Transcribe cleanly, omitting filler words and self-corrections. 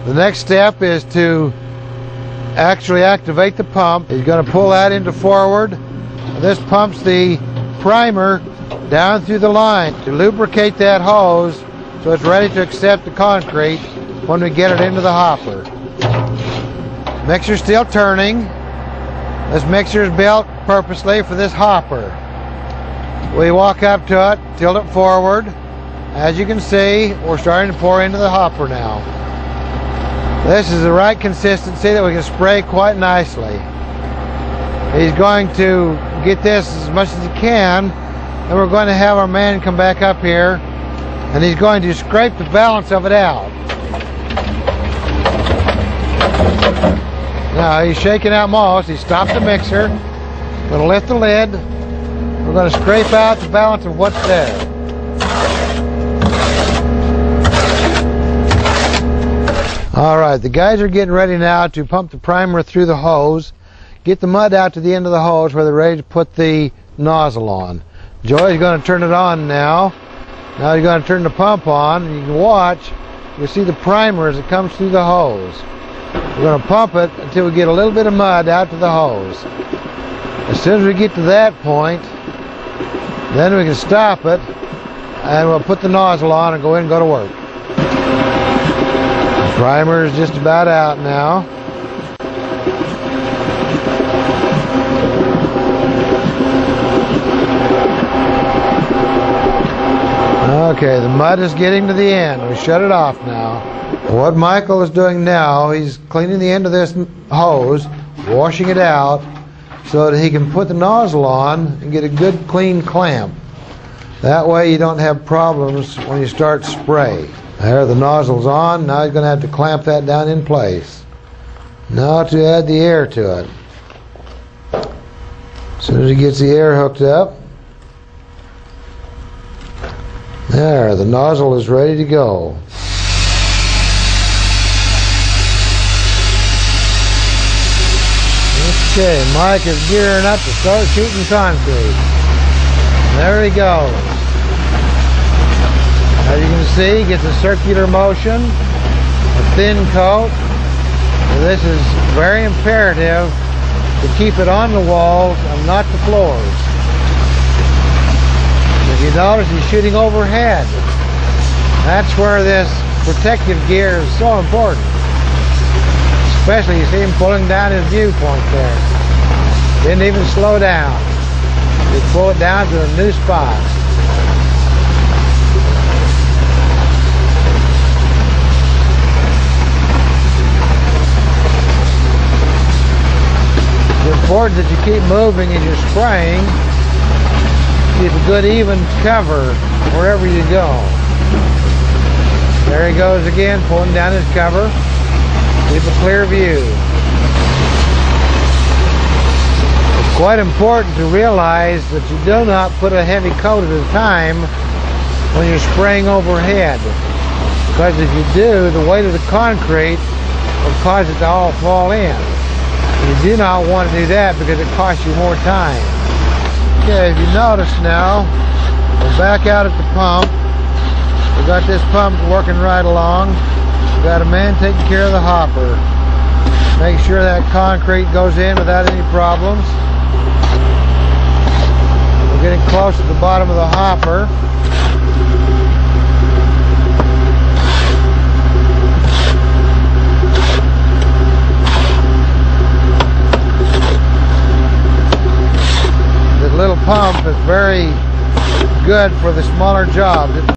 The next step is to actually activate the pump. He's going to pull that into forward. This pumps the primer down through the line to lubricate that hose so it's ready to accept the concrete when we get it into the hopper. Mixer's still turning. This mixer is built purposely for this hopper. We walk up to it, tilt it forward. As you can see, we're starting to pour into the hopper now. This is the right consistency that we can spray quite nicely. He's going to get this as much as he can, and we're going to have our man come back up here, and he's going to scrape the balance of it out. Now he's shaking out most. He stopped the mixer. We're going to lift the lid. We're going to scrape out the balance of what's there. Alright, the guys are getting ready now to pump the primer through the hose, get the mud out to the end of the hose where they're ready to put the nozzle on. Joey's going to turn it on now. Now he's going to turn the pump on, and you can watch, you'll see the primer as it comes through the hose. We're going to pump it until we get a little bit of mud out to the hose. As soon as we get to that point, then we can stop it, and we'll put the nozzle on and go in and go to work. Primer is just about out now. Okay, the mud is getting to the end. We shut it off now. What Michael is doing now, he's cleaning the end of this hose, washing it out, so that he can put the nozzle on and get a good clean clamp. That way you don't have problems when you start spray. There, the nozzle's on. Now he's going to have to clamp that down in place. Now to add the air to it. As soon as he gets the air hooked up, there, the nozzle is ready to go. Okay, Mike is gearing up to start shooting concrete. There he goes. As you can see, he gets a circular motion, a thin coat. So this is very imperative to keep it on the walls and not the floors. If you notice, he's shooting overhead. That's where this protective gear is so important. Especially, you see him pulling down his viewpoint there. Didn't even slow down. Just pull it down to a new spot. It's important that you keep moving as you're spraying. Keep a good even cover wherever you go. There he goes again, pulling down his cover. Keep a clear view. It's quite important to realize that you do not put a heavy coat at a time when you're spraying overhead. Because if you do, the weight of the concrete will cause it to all fall in. You do not want to do that because it costs you more time. Okay, if you notice now, we're back out at the pump. We've got this pump working right along. We've got a man taking care of the hopper. Make sure that concrete goes in without any problems. We're getting close to the bottom of the hopper. Little pump is very good for the smaller jobs. It